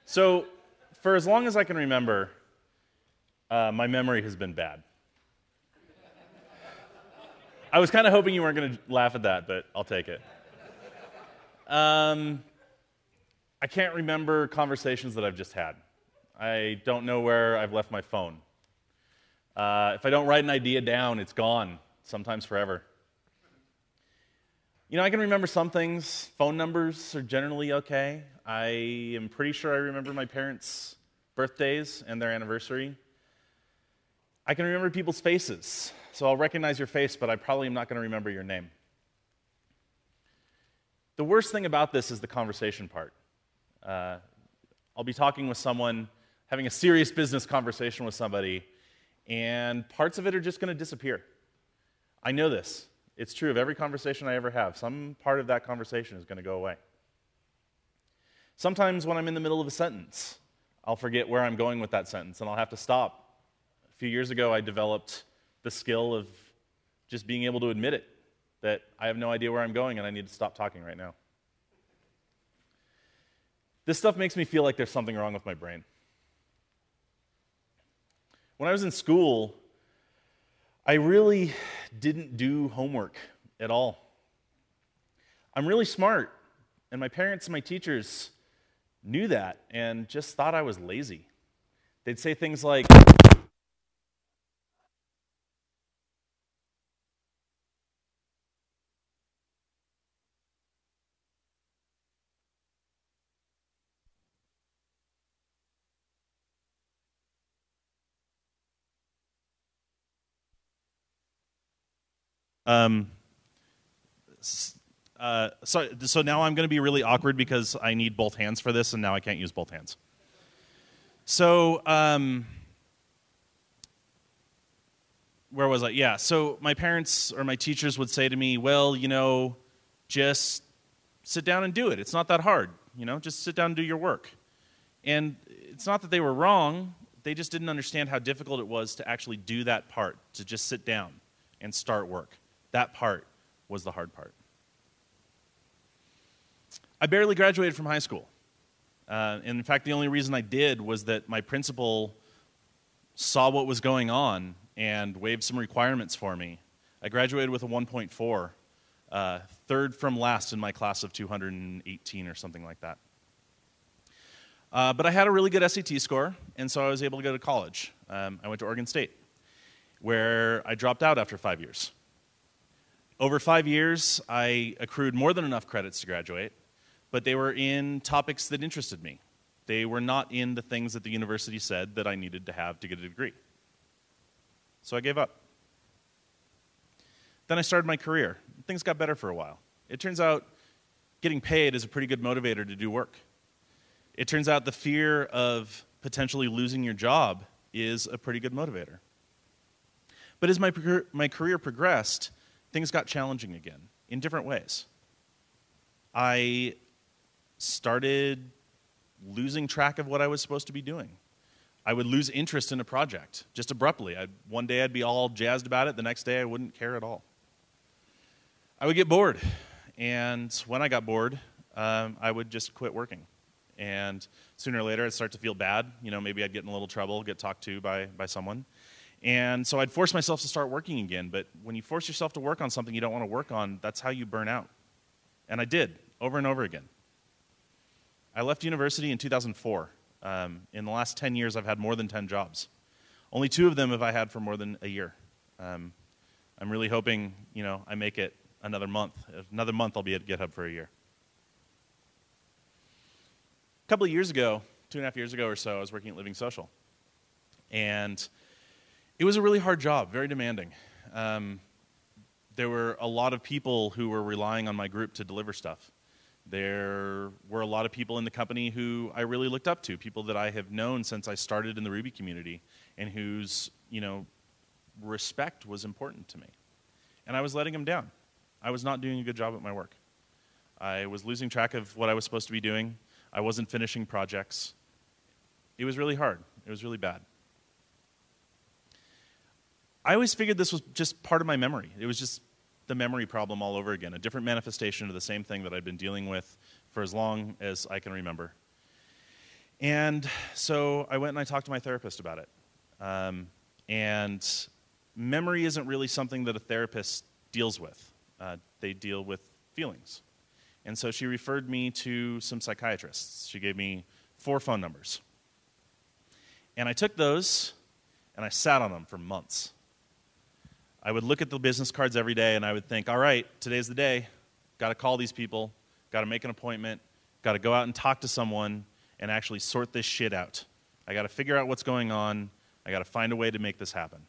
So, for as long as I can remember, my memory has been bad. I was kind of hoping you weren't going to laugh at that, but I'll take it. I can't remember conversations that I've just had. I don't know where I've left my phone. If I don't write an idea down, it's gone, sometimes forever. You know, I can remember some things. Phone numbers are generally okay. I am pretty sure I remember my parents' birthdays and their anniversary. I can remember people's faces, so I'll recognize your face, but I probably am not going to remember your name. The worst thing about this is the conversation part. I'll be talking with someone, having a serious business conversation with somebody, and parts of it are just going to disappear. I know this. It's true of every conversation I ever have. Some part of that conversation is going to go away. Sometimes when I'm in the middle of a sentence, I'll forget where I'm going with that sentence, and I'll have to stop. A few years ago, I developed the skill of just being able to admit it, that I have no idea where I'm going and I need to stop talking right now. This stuff makes me feel like there's something wrong with my brain. When I was in school, I really didn't do homework at all. I'm really smart, and my parents and my teachers knew that and just thought I was lazy. They'd say things like, So now I'm going to be really awkward because I need both hands for this, and now I can't use both hands. So, where was I? Yeah, so my parents or my teachers would say to me, well, you know, just sit down and do it. It's not that hard, you know, just sit down and do your work. And it's not that they were wrong, they just didn't understand how difficult it was to actually do that part, to just sit down and start work. That part was the hard part. I barely graduated from high school. And in fact, the only reason I did was that my principal saw what was going on and waived some requirements for me. I graduated with a 1.4, third from last in my class of 218 or something like that. But I had a really good SAT score, and so I was able to go to college. I went to Oregon State, where I dropped out after 5 years. Over 5 years, I accrued more than enough credits to graduate, but they were in topics that interested me. They were not in the things that the university said that I needed to have to get a degree. So I gave up. Then I started my career. Things got better for a while. It turns out getting paid is a pretty good motivator to do work. It turns out the fear of potentially losing your job is a pretty good motivator. But as my career progressed, things got challenging again in different ways. I started losing track of what I was supposed to be doing. I would lose interest in a project just abruptly. One day I'd be all jazzed about it, the next day I wouldn't care at all. I would get bored, and when I got bored, I would just quit working. And sooner or later I'd start to feel bad. You know, maybe I'd get in a little trouble, get talked to by someone. And so I'd force myself to start working again. But when you force yourself to work on something you don't want to work on, that's how you burn out. And I did, over and over again. I left university in 2004. In the last 10 years, I've had more than 10 jobs. Only 2 of them have I had for more than a year. I'm really hoping, you know, I make it another month. Another month, I'll be at GitHub for a year. A couple of years ago, 2.5 years ago or so, I was working at Living Social. And it was a really hard job, very demanding. There were a lot of people who were relying on my group to deliver stuff. There were a lot of people in the company who I really looked up to, people that I have known since I started in the Ruby community and whose, you know, respect was important to me. And I was letting them down. I was not doing a good job at my work. I was losing track of what I was supposed to be doing. I wasn't finishing projects. It was really hard. It was really bad. I always figured this was just part of my memory. It was just the memory problem all over again, a different manifestation of the same thing that I'd been dealing with for as long as I can remember. And so I went and I talked to my therapist about it. And memory isn't really something that a therapist deals with. They deal with feelings. And so she referred me to some psychiatrists. She gave me 4 phone numbers. And I took those, and I sat on them for months. I would look at the business cards every day, and I would think, all right, today's the day. Got to call these people. Got to make an appointment. Got to go out and talk to someone and actually sort this shit out. I got to figure out what's going on. I got to find a way to make this happen.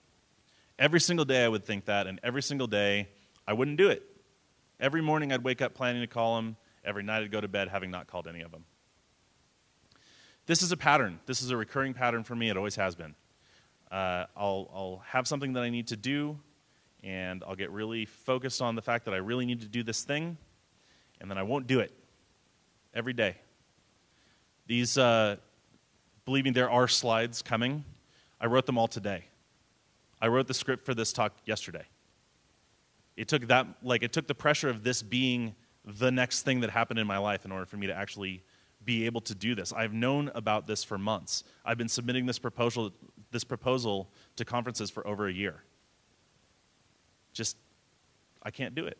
Every single day I would think that, and every single day I wouldn't do it. Every morning I'd wake up planning to call them. Every night I'd go to bed having not called any of them. This is a pattern. This is a recurring pattern for me. It always has been. I'll have something that I need to do, and I'll get really focused on the fact that I really need to do this thing, and then I won't do it every day. These, believe me, there are slides coming. I wrote them all today. I wrote the script for this talk yesterday. It took the pressure of this being the next thing that happened in my life in order for me to actually be able to do this. I've known about this for months. I've been submitting this proposal to conferences for over a year. I can't do it.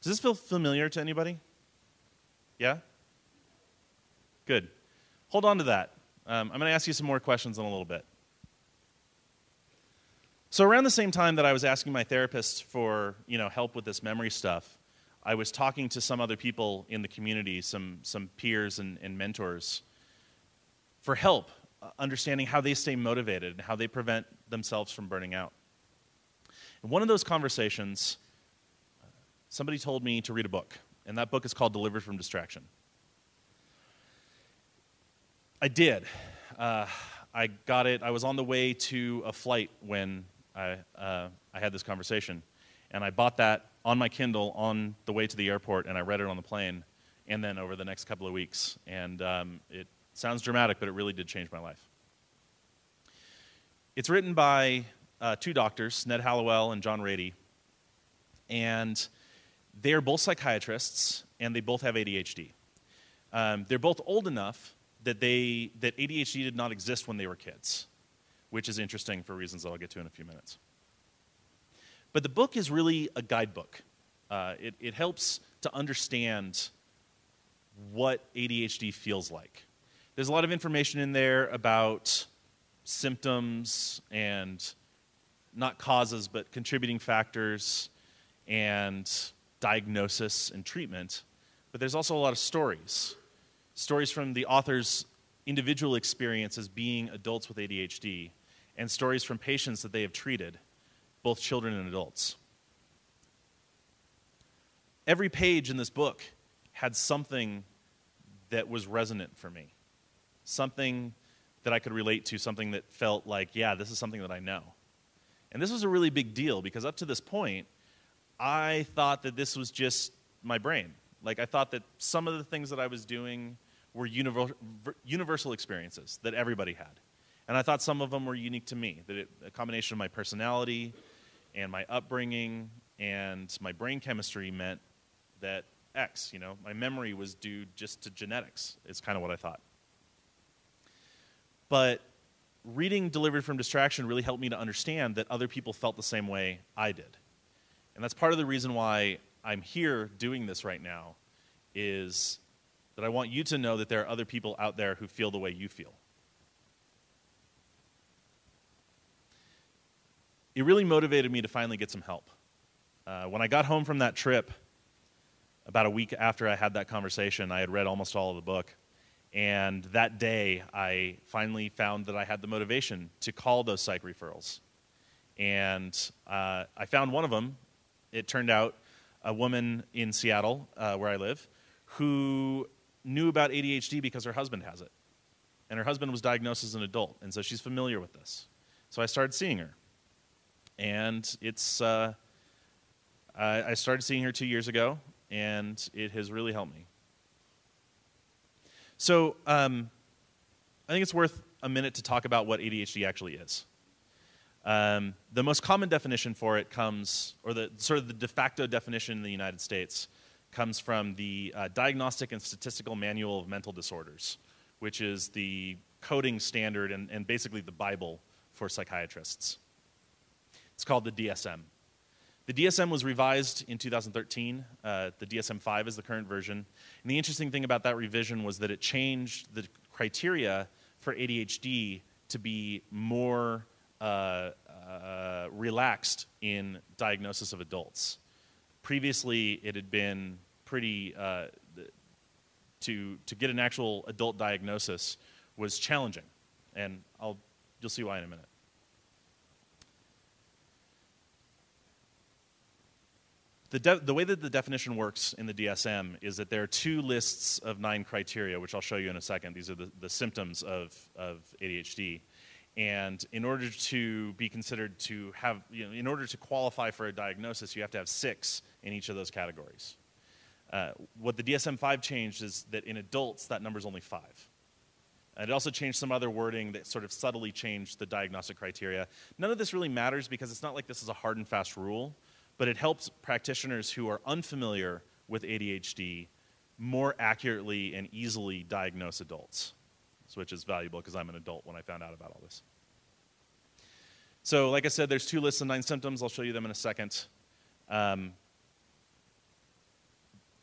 Does this feel familiar to anybody? Yeah? Good. Hold on to that. I'm going to ask you some more questions in a little bit. So around the same time that I was asking my therapist for help with this memory stuff, I was talking to some other people in the community, some peers and mentors, for help understanding how they stay motivated and how they prevent themselves from burning out. In one of those conversations, somebody told me to read a book, and that book is called Delivered from Distraction. I did. I got it. I was on the way to a flight when I had this conversation, and I bought that on my Kindle on the way to the airport, and I read it on the plane, and then over the next couple of weeks. And it sounds dramatic, but it really did change my life. It's written by 2 doctors, Ned Hallowell and John Rady, and they're both psychiatrists, and they both have ADHD. They're both old enough that ADHD did not exist when they were kids, which is interesting for reasons that I'll get to in a few minutes. But the book is really a guidebook. It helps to understand what ADHD feels like. There's a lot of information in there about symptoms and not causes, but contributing factors and diagnosis and treatment. But there's also a lot of stories. Stories from the author's individual experience as being adults with ADHD, and stories from patients that they have treated, both children and adults. Every page in this book had something that was resonant for me, something that I could relate to, something that felt like, yeah, this is something that I know. And this was a really big deal because up to this point, I thought that this was just my brain. I thought that some of the things that I was doing were universal experiences that everybody had. And I thought some of them were unique to me, that a combination of my personality and my upbringing and my brain chemistry meant that X, my memory was due just to genetics, is kind of what I thought. But reading Delivered from Distraction really helped me to understand that other people felt the same way I did. And that's part of the reason why I'm here doing this right now, is that I want you to know that there are other people out there who feel the way you feel. It really motivated me to finally get some help. When I got home from that trip, about a week after I had that conversation, I had read almost all of the book. And that day, I finally found that I had the motivation to call those psych referrals. And I found one of them. It turned out a woman in Seattle, where I live, who knew about ADHD because her husband has it. And her husband was diagnosed as an adult, and so she's familiar with this. So I started seeing her. And I started seeing her 2 years ago, and it has really helped me. So I think it's worth a minute to talk about what ADHD actually is. The most common definition for it comes, or the de facto definition in the United States comes from the Diagnostic and Statistical Manual of Mental Disorders, which is the coding standard and basically the Bible for psychiatrists. It's called the DSM. The DSM was revised in 2013. The DSM-5 is the current version. And the interesting thing about that revision was that it changed the criteria for ADHD to be more relaxed in diagnosis of adults. Previously, it had been pretty, to get an actual adult diagnosis was challenging. And you'll see why in a minute. The way that the definition works in the DSM is that there are two lists of 9 criteria, which I'll show you in a second. These are the symptoms of ADHD. And in order to be considered to have, in order to qualify for a diagnosis, you have to have 6 in each of those categories. What the DSM-5 changed is that in adults, that number's only 5. And it also changed some other wording that sort of subtly changed the diagnostic criteria. None of this really matters because it's not like this is a hard and fast rule, but it helps practitioners who are unfamiliar with ADHD more accurately and easily diagnose adults, which is valuable because I'm an adult when I found out about all this. So like I said, there's 2 lists of 9 symptoms. I'll show you them in a second.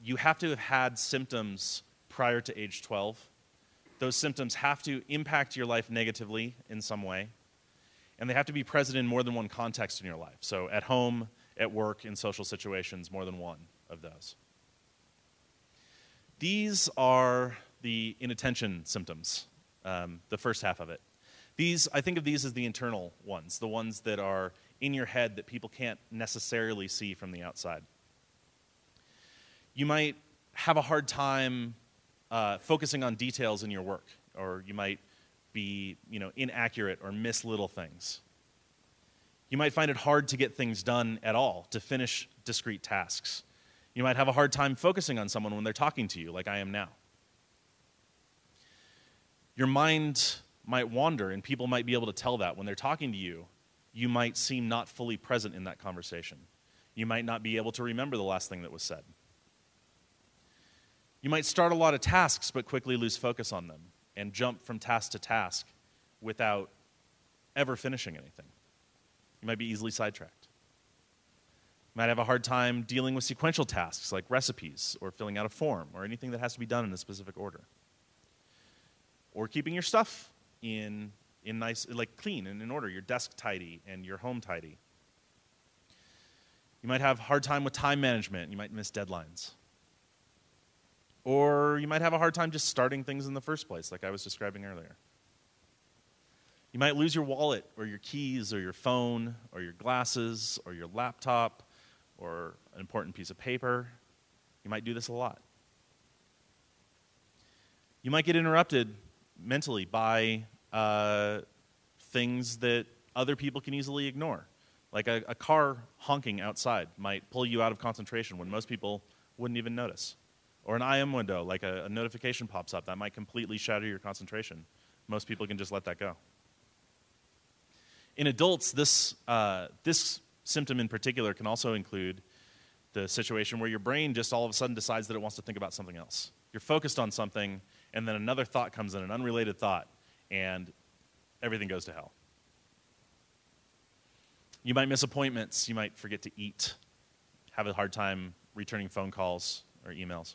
You have to have had symptoms prior to age 12. Those symptoms have to impact your life negatively in some way, and they have to be present in more than one context in your life. So at home, at work, in social situations, more than one of those. These are the inattention symptoms, the first half of it. I think of these as the internal ones, the ones that are in your head that people can't necessarily see from the outside. You might have a hard time focusing on details in your work, or you might be, inaccurate or miss little things. You might find it hard to get things done at all, to finish discrete tasks. You might have a hard time focusing on someone when they're talking to you, like I am now. Your mind might wander, and people might be able to tell that. When they're talking to you, you might seem not fully present in that conversation. You might not be able to remember the last thing that was said. You might start a lot of tasks, but quickly lose focus on them and jump from task to task without ever finishing anything. You might be easily sidetracked. You might have a hard time dealing with sequential tasks like recipes or filling out a form or anything that has to be done in a specific order. Or keeping your stuff in nice, like clean and in order, your desk tidy and your home tidy. You might have a hard time with time management. You might miss deadlines. Or you might have a hard time just starting things in the first place, like I was describing earlier. You might lose your wallet or your keys or your phone or your glasses or your laptop or an important piece of paper. You might do this a lot. You might get interrupted mentally by things that other people can easily ignore. Like a car honking outside might pull you out of concentration when most people wouldn't even notice. Or an IM window, like a notification pops up, that might completely shatter your concentration. Most people can just let that go. In adults, this symptom in particular can also include the situation where your brain just all of a sudden decides that it wants to think about something else. You're focused on something, and then another thought comes in, an unrelated thought, and everything goes to hell. You might miss appointments. You might forget to eat, have a hard time returning phone calls or emails.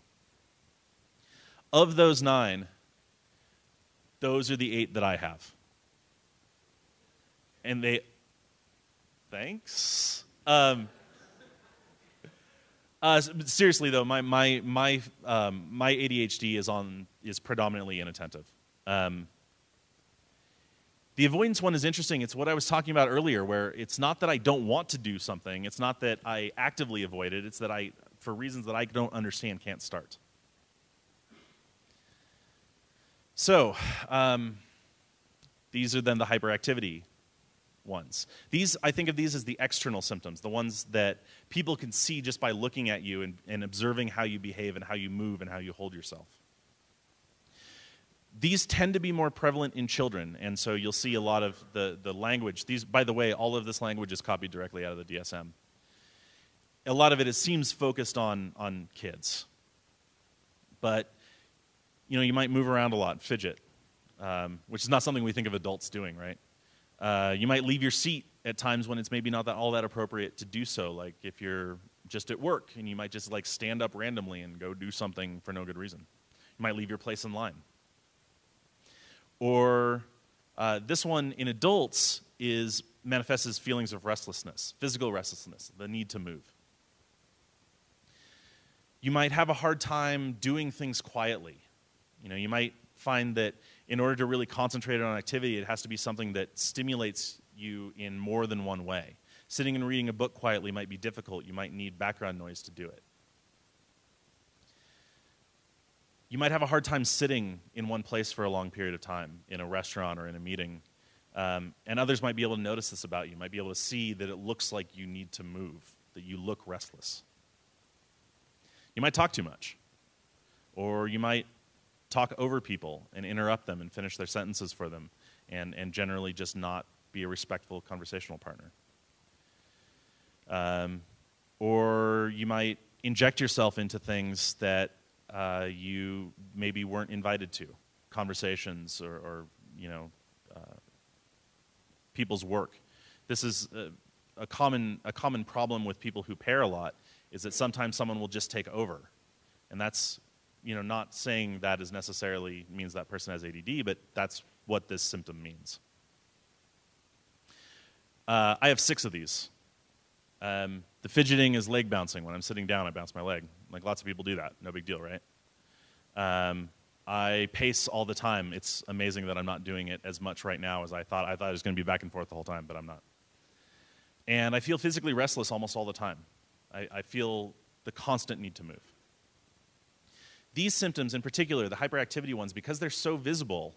Of those 9, those are the 8 that I have. And thanks. Seriously though, my ADHD is predominantly inattentive. The avoidance one is interesting. It's what I was talking about earlier, where it's not that I don't want to do something. It's not that I actively avoid it. It's that I, for reasons that I don't understand, can't start. So, these are then the hyperactivity ones. I think of these as the external symptoms, the ones that people can see just by looking at you and observing how you behave and how you move and how you hold yourself. These tend to be more prevalent in children, and so you'll see a lot of the language. By the way, all of this language is copied directly out of the DSM. a lot of it seems focused on kids. But, you might move around a lot, fidget, which is not something we think of adults doing, right? You might leave your seat at times when it's maybe not all that appropriate to do so, like if you're just at work and you might just like stand up randomly and go do something for no good reason. You might leave your place in line. Or this one in adults manifests as feelings of restlessness, physical restlessness, the need to move. You might have a hard time doing things quietly. You might find that in order to really concentrate on activity, it has to be something that stimulates you in more than one way. Sitting and reading a book quietly might be difficult. You might need background noise to do it. You might have a hard time sitting in one place for a long period of time, in a restaurant or in a meeting. And others might be able to notice this about you, might be able to see that it looks like you need to move, that you look restless. You might talk too much. Or you might talk over people and interrupt them and finish their sentences for them and generally just not be a respectful conversational partner. Or you might inject yourself into things that you maybe weren't invited to, conversations or people's work. This is a common problem with people who pair a lot, is that sometimes someone will just take over. And that's, not saying that is necessarily means that person has ADD, but that's what this symptom means. I have 6 of these. The fidgeting is leg bouncing. When I'm sitting down, I bounce my leg. Like lots of people do that. No big deal, right? I pace all the time. It's amazing that I'm not doing it as much right now as I thought. I thought I was going to be back and forth the whole time, but I'm not. And I feel physically restless almost all the time. I feel the constant need to move. These symptoms in particular, the hyperactivity ones, because they're so visible,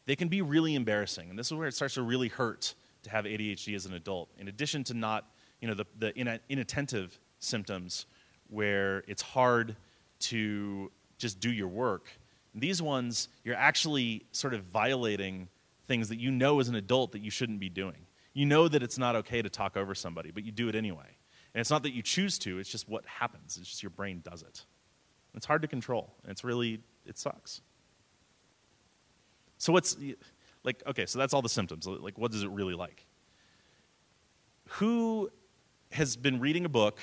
they can be really embarrassing. And this is where it starts to really hurt to have ADHD as an adult. In addition to not, the inattentive symptoms where it's hard to just do your work, these ones, you're actually sort of violating things that you know as an adult that you shouldn't be doing. You know that it's not okay to talk over somebody, but you do it anyway. And it's not that you choose to, it's just what happens. It's just your brain does it. It's hard to control, and it sucks. So so that's all the symptoms. Like, what is it really like? Who has been reading a book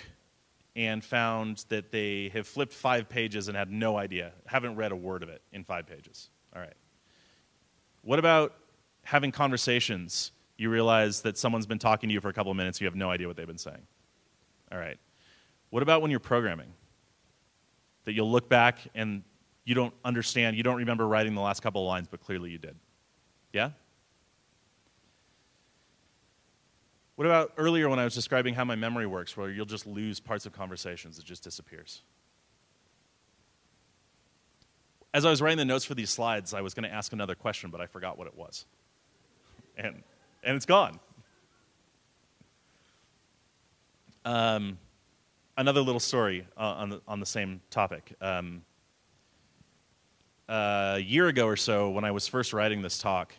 and found that they have flipped 5 pages and had no idea, haven't read a word of it in 5 pages? All right. What about having conversations? You realize that someone's been talking to you for a couple of minutes, you have no idea what they've been saying. All right. What about when you're programming? That you'll look back and you don't understand, you don't remember writing the last couple of lines, but clearly you did. Yeah? What about earlier when I was describing how my memory works, where you'll just lose parts of conversations, it just disappears? As I was writing the notes for these slides, I was going to ask another question, but I forgot what it was. And it's gone. Another little story on the same topic. A year ago or so, when I was first writing this talk,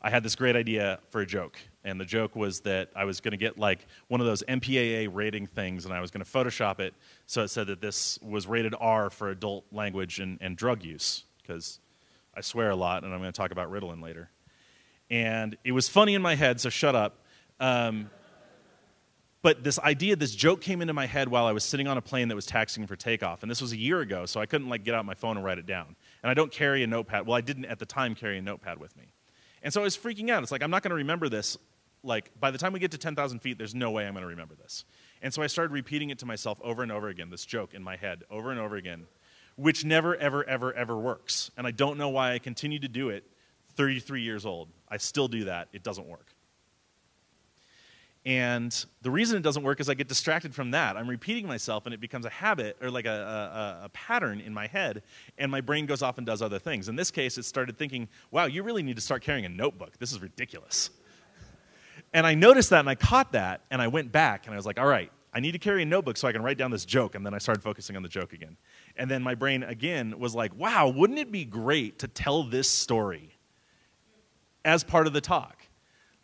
I had this great idea for a joke. And the joke was that I was going to get like one of those MPAA rating things, and I was going to Photoshop it so it said that this was rated R for adult language and drug use, because I swear a lot, and I'm going to talk about Ritalin later. And it was funny in my head, so shut up. But this idea, this joke came into my head while I was sitting on a plane that was taxiing for takeoff. And this was a year ago, so I couldn't get out my phone and write it down. And I don't carry a notepad. Well, I didn't at the time carry a notepad with me. And so I was freaking out. It's like, I'm not going to remember this. By the time we get to 10,000 feet, there's no way I'm going to remember this. And so I started repeating it to myself over and over again, this joke in my head, over and over again, which never, ever, ever, ever works. And I don't know why I continue to do it 33 years old. I still do that. It doesn't work. And the reason it doesn't work is I get distracted from that. I'm repeating myself, and it becomes a habit or like a pattern in my head, and my brain goes off and does other things. In this case, it started thinking, wow, you really need to start carrying a notebook. This is ridiculous. And I noticed that, and I caught that, and I went back, and I was like, all right, I need to carry a notebook so I can write down this joke, and then I started focusing on the joke again. And then my brain, again, was like, wow, wouldn't it be great to tell this story as part of the talk?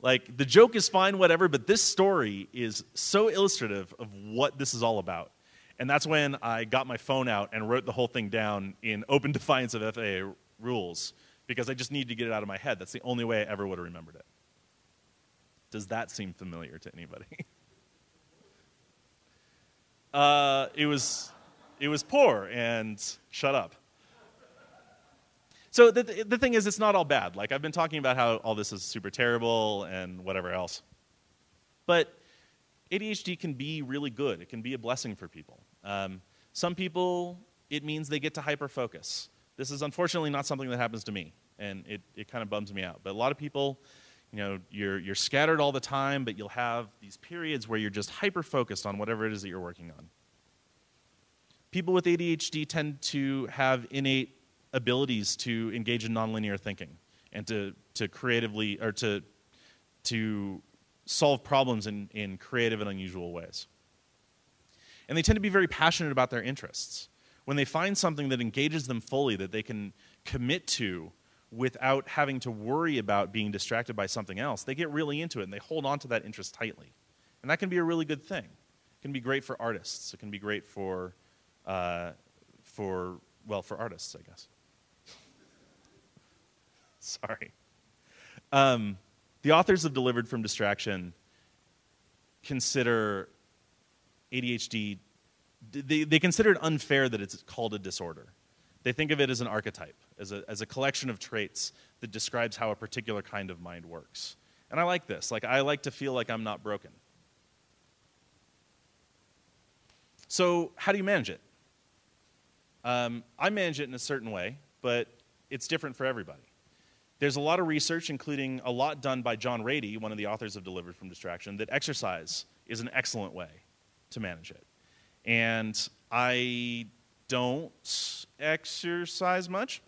Like, the joke is fine, whatever, but this story is so illustrative of what this is all about. And that's when I got my phone out and wrote the whole thing down in open defiance of FAA rules, because I just needed to get it out of my head. That's the only way I ever would have remembered it. Does that seem familiar to anybody? It was poor, and shut up. So the thing is, it's not all bad. Like, I've been talking about how all this is super terrible and whatever else. But ADHD can be really good. It can be a blessing for people. Some people, it means they get to hyper-focus. This is unfortunately not something that happens to me, and it kind of bums me out. But a lot of people, you're scattered all the time, but you'll have these periods where you're just hyper-focused on whatever it is that you're working on. People with ADHD tend to have innate abilities to engage in nonlinear thinking and to creatively, or to solve problems in creative and unusual ways. And they tend to be very passionate about their interests. When they find something that engages them fully, that they can commit to without having to worry about being distracted by something else, they get really into it and they hold on to that interest tightly. And that can be a really good thing. It can be great for artists. It can be great for artists, I guess. Sorry. The authors of Delivered from Distraction consider ADHD, they consider it unfair that it's called a disorder. They think of it as an archetype, as a collection of traits that describes how a particular kind of mind works. And I like this. Like, I like to feel like I'm not broken. So how do you manage it? I manage it in a certain way, but it's different for everybody. There's a lot of research, including a lot done by John Rady, one of the authors of Delivered from Distraction, that exercise is an excellent way to manage it. And I don't exercise much,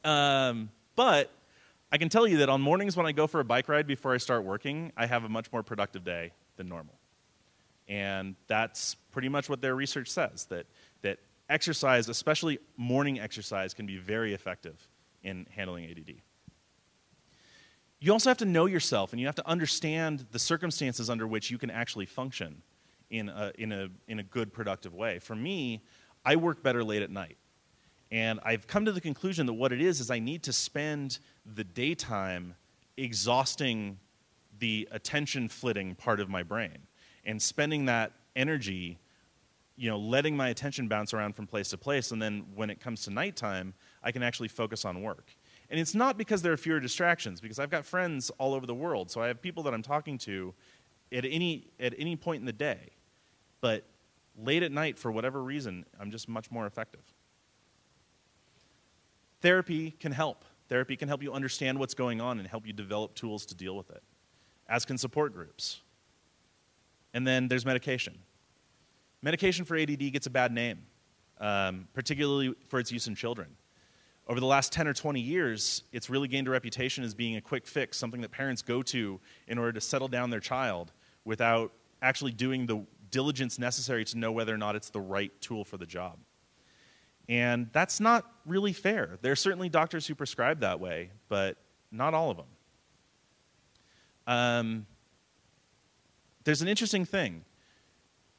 but I can tell you that on mornings when I go for a bike ride before I start working, I have a much more productive day than normal. And that's pretty much what their research says, that exercise, especially morning exercise, can be very effective in handling ADD. You also have to know yourself, and you have to understand the circumstances under which you can actually function in a good, productive way. For me, I work better late at night. And I've come to the conclusion that what it is I need to spend the daytime exhausting the attention-flitting part of my brain and spending that energy, letting my attention bounce around from place to place, and then when it comes to nighttime, I can actually focus on work. And it's not because there are fewer distractions, because I've got friends all over the world, so I have people that I'm talking to at any point in the day. But late at night, for whatever reason, I'm just much more effective. Therapy can help. Therapy can help you understand what's going on and help you develop tools to deal with it, as can support groups. And then there's medication. Medication for ADD gets a bad name, particularly for its use in children. Over the last 10 or 20 years, it's really gained a reputation as being a quick fix, something that parents go to in order to settle down their child without actually doing the diligence necessary to know whether or not it's the right tool for the job. And that's not really fair. There are certainly doctors who prescribe that way, but not all of them. There's an interesting thing.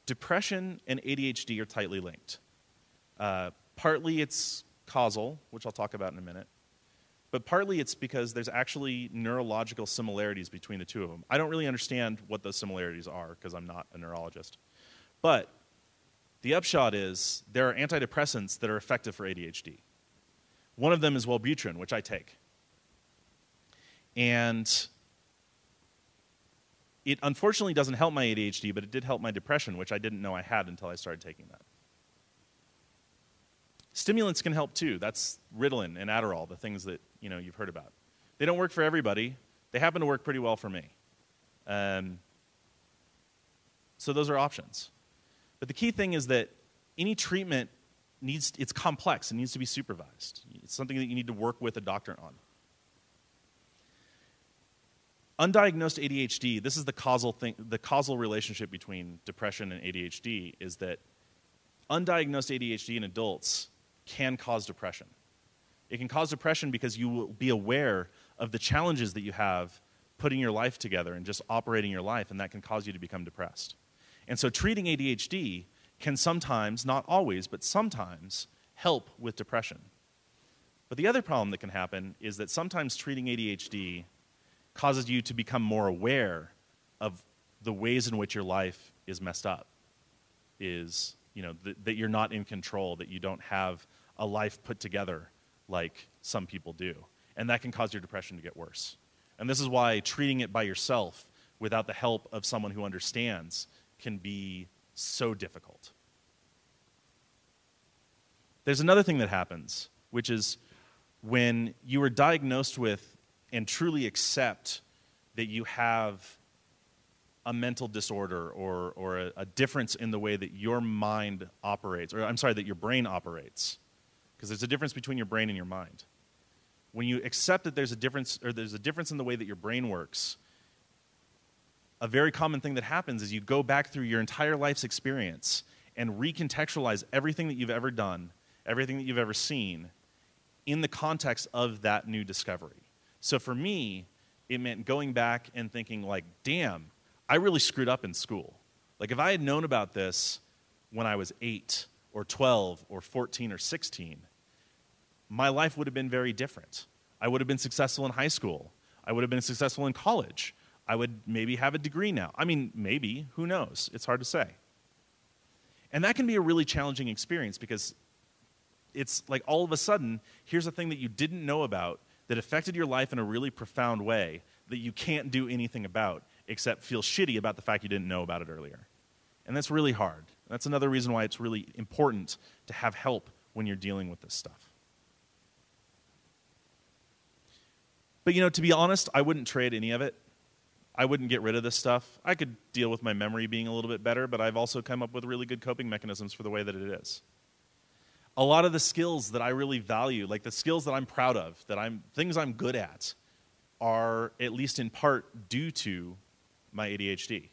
Depression and ADHD are tightly linked. Partly it's causal, which I'll talk about in a minute, but partly it's because there's actually neurological similarities between the two of them. I don't really understand what those similarities are because I'm not a neurologist. But the upshot is there are antidepressants that are effective for ADHD. One of them is Wellbutrin, which I take. And it unfortunately doesn't help my ADHD, but it did help my depression, which I didn't know I had until I started taking that. Stimulants can help too. That's Ritalin and Adderall, the things that you've heard about. They don't work for everybody. They happen to work pretty well for me. So those are options. But the key thing is that any treatment it's complex. It needs to be supervised. It's something that you need to work with a doctor on. Undiagnosed ADHD, this is the causal relationship between depression and ADHD, is that undiagnosed ADHD in adults can cause depression. It can cause depression because you will be aware of the challenges that you have putting your life together and just operating your life, and that can cause you to become depressed. And so treating ADHD can sometimes, not always, but sometimes help with depression. But the other problem that can happen is that sometimes treating ADHD causes you to become more aware of the ways in which your life is messed up, is, that you're not in control, that you don't have a life put together like some people do. And that can cause your depression to get worse. And this is why treating it by yourself without the help of someone who understands can be so difficult. There's another thing that happens, which is when you are diagnosed with and truly accept that you have a mental disorder or a difference in the way that your mind operates, or that your brain operates, because there's a difference between your brain and your mind. When you accept that there's a difference in the way that your brain works, a very common thing that happens is you go back through your entire life's experience and recontextualize everything that you've ever done, everything that you've ever seen, in the context of that new discovery. So for me, it meant going back and thinking like, damn, I really screwed up in school. Like if I had known about this when I was 8 or 12 or 14 or 16, my life would have been very different. I would have been successful in high school. I would have been successful in college. I would maybe have a degree now. I mean, maybe, who knows? It's hard to say. And that can be a really challenging experience because it's like all of a sudden, here's a thing that you didn't know about that affected your life in a really profound way that you can't do anything about except feel shitty about the fact you didn't know about it earlier. And that's really hard. That's another reason why it's really important to have help when you're dealing with this stuff. But, to be honest, I wouldn't trade any of it. I wouldn't get rid of this stuff. I could deal with my memory being a little bit better, but I've also come up with really good coping mechanisms for the way that it is. A lot of the skills that I really value, like the skills that I'm proud of, things I'm good at, are at least in part due to my ADHD.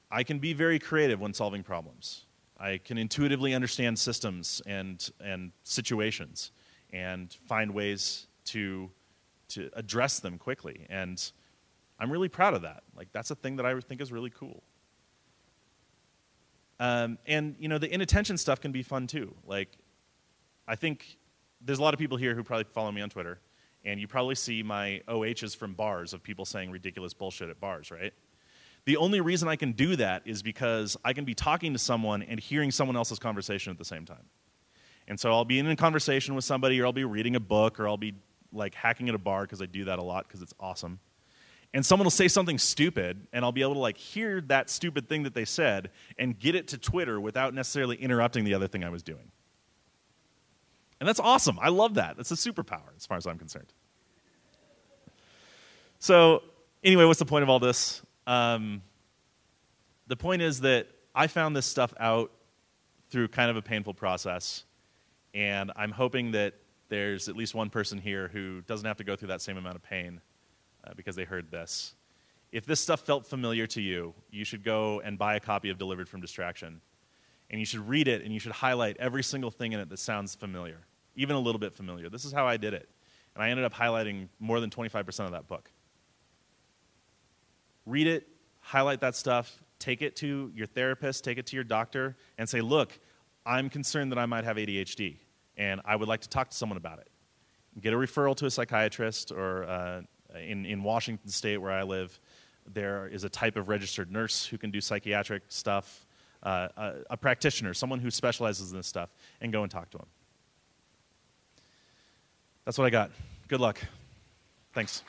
I can be very creative when solving problems. I can intuitively understand systems and situations and find ways to address them quickly. And I'm really proud of that. Like, that's a thing that I think is really cool. And, the inattention stuff can be fun too. Like, I think there's a lot of people here who probably follow me on Twitter, and you probably see my OHs from bars of people saying ridiculous bullshit at bars, right? The only reason I can do that is because I can be talking to someone and hearing someone else's conversation at the same time. And so I'll be in a conversation with somebody, or I'll be reading a book, or I'll be like hacking at a bar, because I do that a lot because it's awesome. And someone will say something stupid, and I'll be able to like hear that stupid thing that they said and get it to Twitter without necessarily interrupting the other thing I was doing. And that's awesome. I love that. That's a superpower as far as I'm concerned. So anyway, what's the point of all this? The point is that I found this stuff out through kind of a painful process, and I'm hoping that there's at least one person here who doesn't have to go through that same amount of pain because they heard this. If this stuff felt familiar to you, you should go and buy a copy of Delivered from Distraction. And you should read it, and you should highlight every single thing in it that sounds familiar, even a little bit familiar. This is how I did it. And I ended up highlighting more than 25% of that book. Read it, highlight that stuff, take it to your therapist, take it to your doctor, and say, look, I'm concerned that I might have ADHD, and I would like to talk to someone about it. Get a referral to a psychiatrist, or in Washington State where I live, there is a type of registered nurse who can do psychiatric stuff, a practitioner, someone who specializes in this stuff, and go and talk to them. That's what I got. Good luck. Thanks.